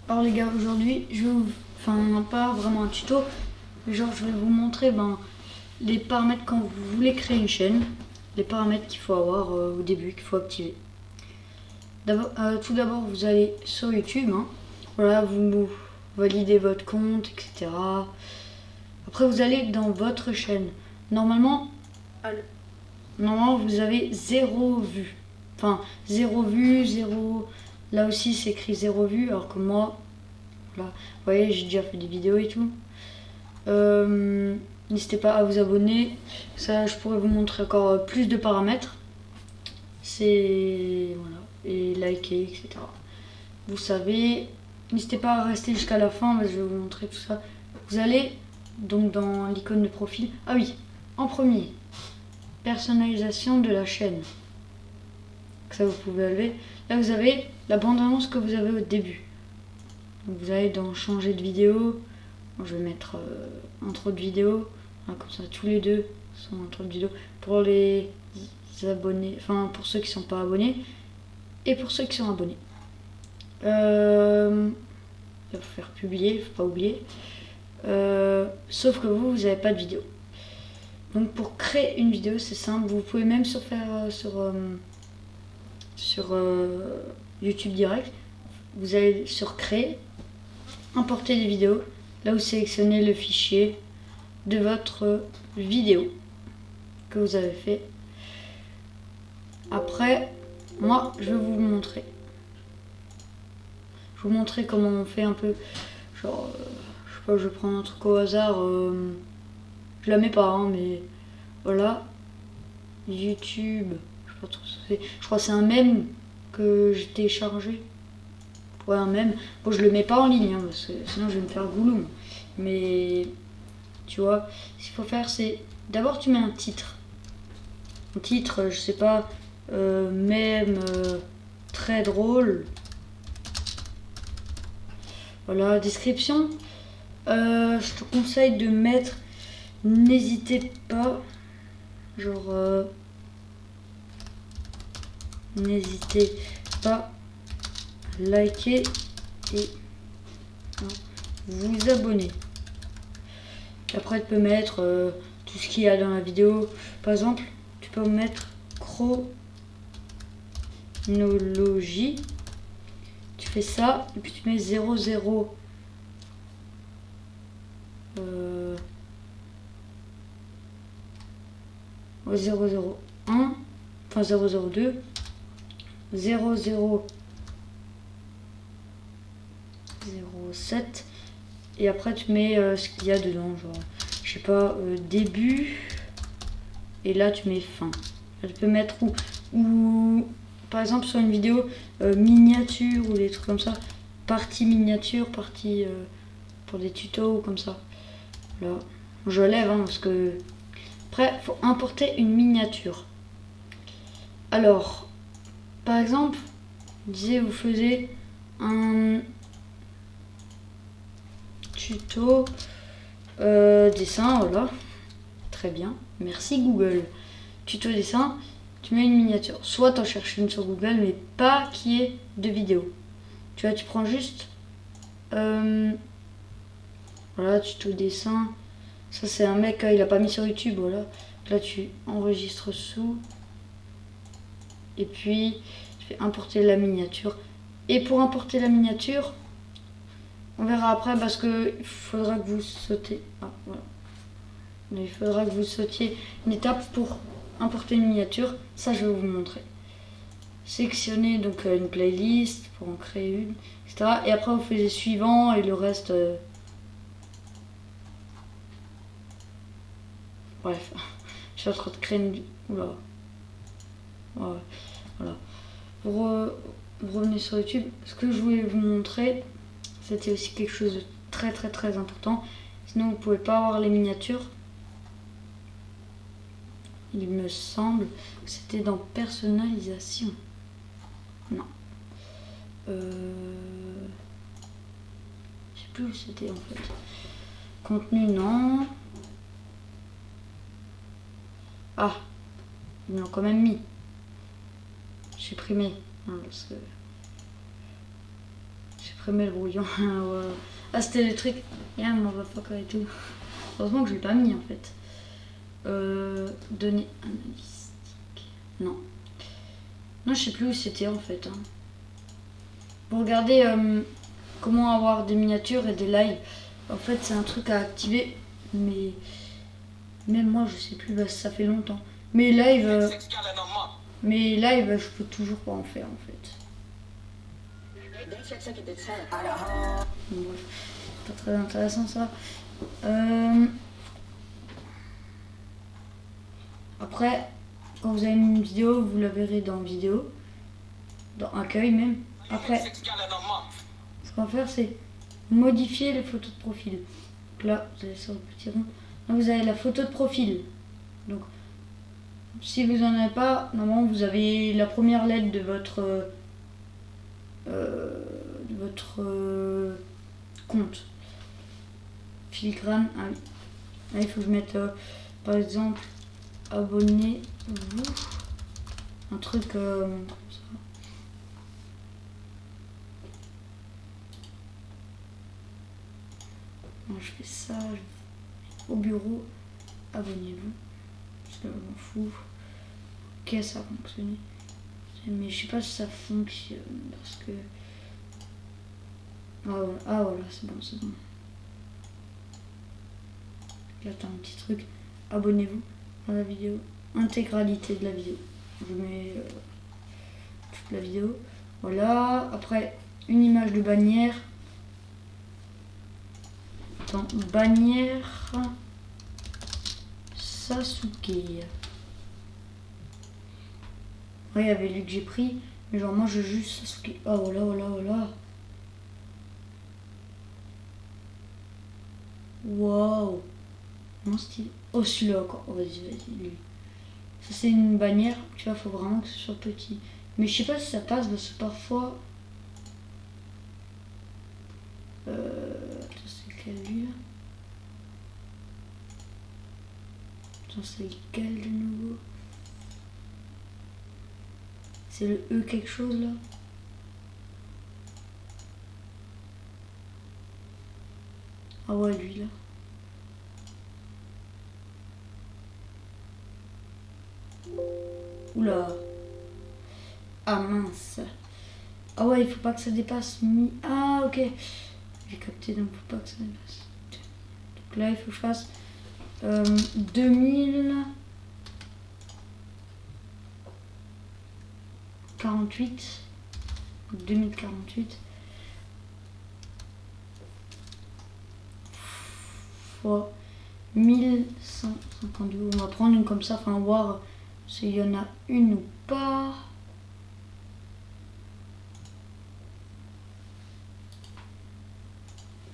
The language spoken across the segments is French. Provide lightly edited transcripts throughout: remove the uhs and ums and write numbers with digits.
Alors les gars, aujourd'hui, je vais vous... Enfin, pas vraiment un tuto, mais genre je vais vous montrer les paramètres quand vous voulez créer une chaîne. Les paramètres qu'il faut avoir au début, qu'il faut activer. Tout d'abord, vous allez sur YouTube. Voilà, vous validez votre compte, etc. Après, vous allez dans votre chaîne. Normalement, vous avez 0 vue. Enfin, 0 vue, 0... Là aussi, c'est écrit 0 vue, alors que moi... Voilà. Vous voyez, j'ai déjà fait des vidéos et tout. N'hésitez pas à vous abonner. Ça, je pourrais vous montrer encore plus de paramètres. C'est... Voilà. Et liker, etc. Vous savez, n'hésitez pas à rester jusqu'à la fin, parce que je vais vous montrer tout ça. Vous allez donc dans l'icône de profil. Ah oui, en premier, personnalisation de la chaîne. Ça, vous pouvez lever. Là, vous avez la bande-annonce que vous avez au début. Donc, vous allez dans changer de vidéo. Bon, je vais mettre intro de vidéo. Voilà, comme ça, tous les deux sont intro de vidéo. Pour les abonnés, enfin pour ceux qui ne sont pas abonnés et pour ceux qui sont abonnés. Il va faire publier, il ne faut pas oublier. Sauf que vous n'avez pas de vidéo. Donc pour créer une vidéo, c'est simple. Vous pouvez même faire sur YouTube direct. Vous allez sur créer, importer des vidéos. Là, vous sélectionnez le fichier de votre vidéo que vous avez fait. Après, moi, je vais vous montrer. Je vais vous montrer comment on fait un peu. Genre, je sais pas, je prends un truc au hasard. Je la mets pas, mais voilà. YouTube, je sais pas trop ce que c'est. Je crois que c'est un mème que j'ai téléchargé. Ouais, un mème. Bon, je le mets pas en ligne, parce que sinon je vais me faire gouloum. Mais tu vois, ce qu'il faut faire, c'est d'abord tu mets un titre. Un titre, je sais pas, mème très drôle. Voilà, description. Je te conseille de mettre, n'hésitez pas, genre, n'hésitez pas à liker et vous abonner. Après, tu peux mettre tout ce qu'il y a dans la vidéo. Par exemple, tu peux mettre chronologie. Tu fais ça et puis tu mets 00. 001, enfin 002, 0007 et après tu mets ce qu'il y a dedans, genre je sais pas, début et là tu mets fin. Là, tu peux mettre ou par exemple sur une vidéo miniature ou des trucs comme ça, partie miniature, partie pour des tutos ou comme ça. Là, je lève parce que après, il faut importer une miniature. Alors, par exemple, vous faisiez un tuto dessin, voilà. Très bien, merci Google. Tuto dessin, tu mets une miniature. Soit tu en cherches une sur Google, mais pas qui est de vidéo. Tu vois, tu prends juste... voilà, tuto dessin. Ça, c'est un mec, il a pas mis sur YouTube, voilà. Là, tu enregistres sous. Et puis, tu fais importer la miniature. Et pour importer la miniature, on verra après parce que il faudra que vous sautez. Ah, voilà. Il faudra que vous sautiez une étape pour importer une miniature. Ça, je vais vous montrer. Sélectionnez donc une playlist pour en créer une, etc. Et après, vous faites suivant et le reste... Bref, je suis en train de créer une... Oula. Ouais, voilà. Vous revenez sur YouTube. Ce que je voulais vous montrer, c'était aussi quelque chose de très très très important. Sinon, vous ne pouvez pas avoir les miniatures. Il me semble que c'était dans personnalisation. Non. Je sais plus où c'était en fait. Contenu, non. Ah, ils l'ont quand même mis. Supprimé. Non, parce que... Prémets le brouillon. Voilà. Ah, c'était le truc. Yeah, motherfucker et tout. Heureusement que je l'ai pas mis en fait. Données analytiques. Non. Non, je sais plus où c'était en fait. Hein. Pour regarder comment avoir des miniatures et des lives. En fait, c'est un truc à activer. Mais même moi, je sais plus. Bah, ça fait longtemps. Mais live, je peux toujours pas en faire en fait. Bon, bref, pas très intéressant ça. Après, quand vous avez une vidéo, vous la verrez dans vidéo, dans accueil même. Après, ce qu'on va faire, c'est modifier les photos de profil. Donc là, vous allez sur le petit rond. Là, vous avez la photo de profil. Donc, si vous n'en avez pas, normalement, vous avez la première lettre de votre compte. Filigrane. Ah oui. Là, il faut que je mette, par exemple, abonnez-vous. Un truc comme ça. Non, je fais ça. Au bureau, abonnez-vous. Parce que je m'en fous. Ok, ça a fonctionné. Mais je sais pas si ça fonctionne parce que. Ah voilà, c'est bon, c'est bon. Là t'as un petit truc. Abonnez-vous à la vidéo. Intégralité de la vidéo. Je mets toute la vidéo. Voilà. Après, une image de bannière. Attends, bannière Sasuke. Ouais, il y avait lui que j'ai pris. Mais genre moi je veux juste Sasuke. Oh voilà, voilà, voilà. Waouh. Mon style. Oh celui-là encore. Oh, vas-y, lui. Ça c'est une bannière. Tu vois, faut vraiment que ce soit petit. Mais je sais pas si ça passe parce que parfois. Attends, c'est quel lui là? Attends, c'est lequel de nouveau? C'est le E quelque chose là? Ah ouais, lui là. Oula. Ah mince. Ah ouais, il faut pas que ça dépasse Ah ok. J'ai capté, donc faut pas que ça dépasse. Donc là, il faut que je fasse 2048. 2048. Fois 1152. On va prendre une comme ça, enfin voir s'il y en a une ou pas.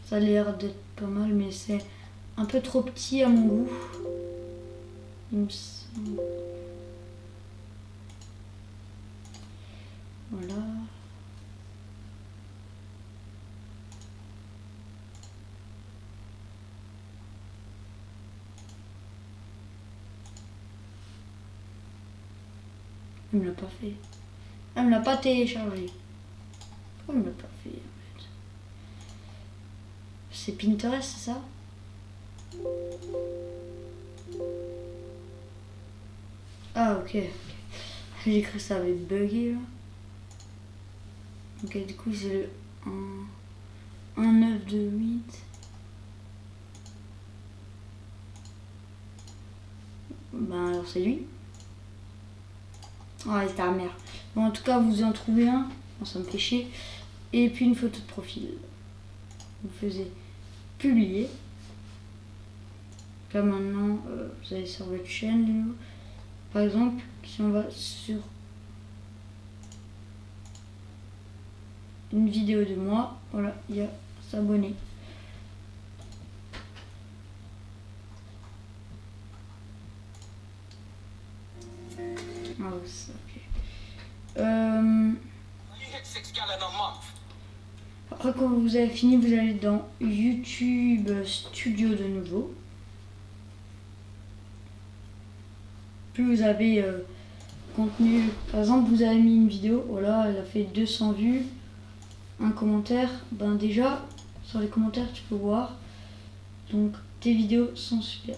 Ça a l'air d'être pas mal, mais c'est un peu trop petit à mon goût. Il me semble. Voilà. Il me l'a pas fait. Elle me l'a pas téléchargé. Pourquoi il me l'a pas fait en fait? C'est Pinterest, c'est ça? Ah ok. J'ai cru que ça avait bugué là. Ok, du coup c'est le 1928. Ben alors c'est lui. Ah, c'était la merde. Bon, en tout cas, vous en trouvez un. Bon, ça me fait chier. Et puis une photo de profil. Vous faisiez publier. Là maintenant, vous allez sur votre chaîne de nouveau. Par exemple, si on va sur une vidéo de moi, voilà, il y a s'abonner. Ah, ça, ok. Après, quand vous avez fini, vous allez dans YouTube Studio de nouveau. Plus vous avez contenu, par exemple, vous avez mis une vidéo, voilà, elle a fait 200 vues. un commentaire, ben déjà, sur les commentaires, tu peux voir. Donc, tes vidéos sont super.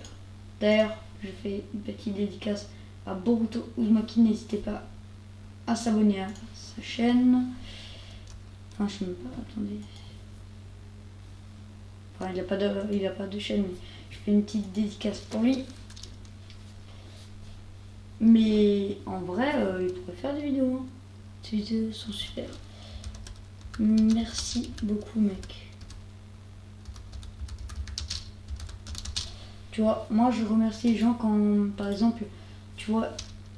D'ailleurs, je fais une petite dédicace à Boruto Uzumaki. N'hésitez pas à s'abonner à sa chaîne. Enfin, je sais même pas, attendez. Enfin, il a pas de chaîne, mais je fais une petite dédicace pour lui. Mais en vrai, il pourrait faire des vidéos. Hein. Ces vidéos sont super. Merci beaucoup, mec. Tu vois, moi je remercie les gens quand, par exemple, tu vois,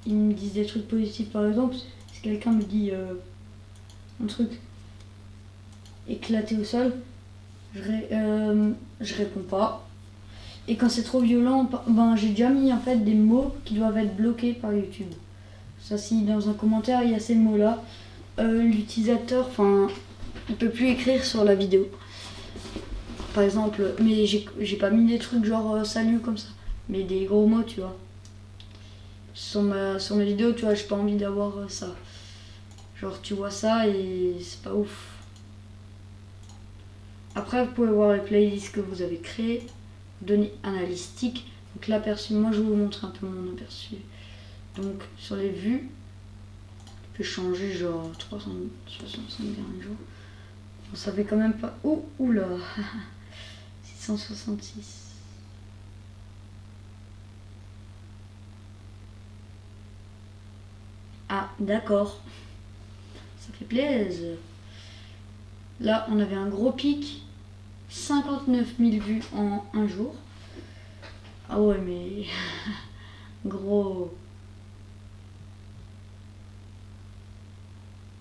ils me disent des trucs positifs. Par exemple, si quelqu'un me dit un truc éclaté au sol, je réponds pas. Et quand c'est trop violent, ben j'ai déjà mis en fait des mots qui doivent être bloqués par YouTube. Ça, si dans un commentaire il y a ces mots-là, l'utilisateur, enfin, il peut plus écrire sur la vidéo. Par exemple, mais j'ai pas mis des trucs genre salut comme ça, mais des gros mots, tu vois. Sur mes vidéos, tu vois, j'ai pas envie d'avoir ça. Genre, tu vois ça et c'est pas ouf. Après, vous pouvez voir les playlists que vous avez créées, donner un analytique. Donc l'aperçu, moi je vais vous montrer un peu mon aperçu. Donc sur les vues, je peux changer genre 365 derniers jours. Bon, ça fait quand même pas. Oula 666. Ah d'accord. Ça fait plaisir. Là on avait un gros pic. 59 000 vues en un jour. Ah ouais mais gros.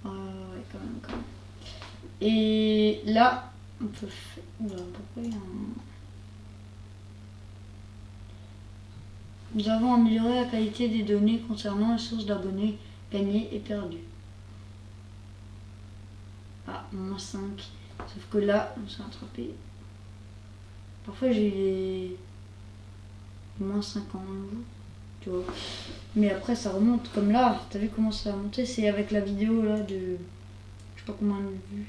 Ouais quand même. Et là on peut faire. Oula, pourquoi il y a un... Nous avons amélioré la qualité des données concernant les sources d'abonnés gagnés et perdus. Ah, moins 5. Sauf que là, on s'est rattrapé. Parfois j'ai moins 5 en un jour, tu vois. Mais après ça remonte comme là. T'as vu comment ça a monté? C'est avec la vidéo là de... Je sais pas combien de vues.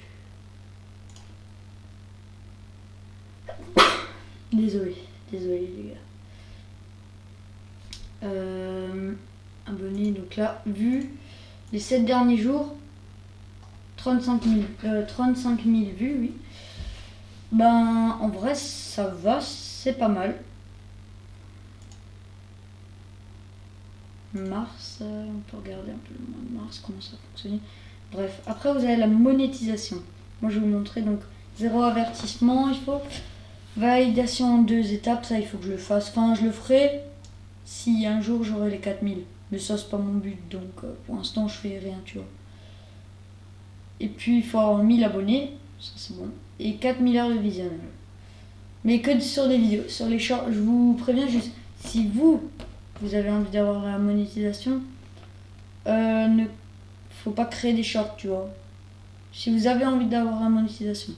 Désolé les gars. Abonnés, donc là, vu les 7 derniers jours, 35 000 vues, oui. Ben, en vrai, ça va, c'est pas mal. Mars, on peut regarder un peu le mois de mars, comment ça fonctionne. Bref, après, vous avez la monétisation. Moi, je vais vous montrer, donc, 0 avertissement, il faut. Validation en 2 étapes, ça, il faut que je le fasse. Enfin, je le ferai si un jour j'aurai les 4000. Mais ça, c'est pas mon but, donc pour l'instant, je fais rien, tu vois. Et puis, il faut avoir 1000 abonnés, ça c'est bon. Et 4000 heures de visionnage. Mais que sur des vidéos. Sur les shorts, je vous préviens juste, si vous avez envie d'avoir la monétisation, ne faut pas créer des shorts, tu vois. Si vous avez envie d'avoir la monétisation,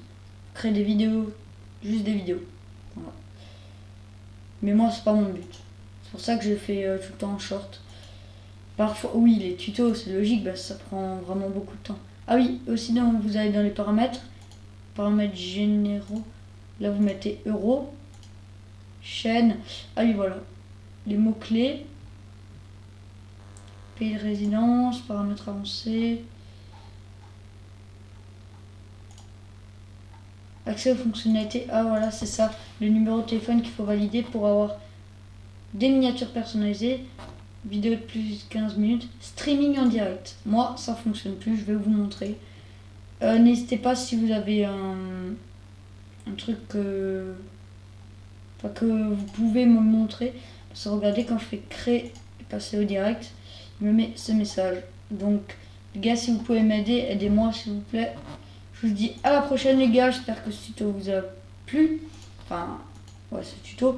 créez des vidéos, juste des vidéos. Voilà. Mais moi, c'est pas mon but. C'est pour ça que je fais tout le temps en short. Parfois, oui, les tutos, c'est logique, bah, ça prend vraiment beaucoup de temps. Ah oui, aussi, vous allez dans les paramètres généraux. Là, vous mettez euro, chaîne. Ah oui, voilà. Les mots-clés. Pays de résidence, paramètres avancés. Accès aux fonctionnalités. Ah voilà, c'est ça. Le numéro de téléphone qu'il faut valider pour avoir des miniatures personnalisées. Vidéo de plus de 15 minutes. Streaming en direct. Moi, ça fonctionne plus. Je vais vous montrer. N'hésitez pas si vous avez un truc que vous pouvez me montrer. Parce que regardez, quand je fais créer et passer au direct, il me met ce message. Donc, les gars, si vous pouvez m'aider, aidez-moi s'il vous plaît. Je vous dis à la prochaine les gars. J'espère que ce tuto vous a plu. Enfin, ouais, ce tuto.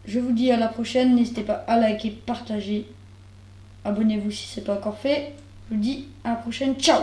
Je vous dis à la prochaine. N'hésitez pas à liker, partager. Abonnez-vous si ce n'est pas encore fait. Je vous dis à la prochaine. Ciao!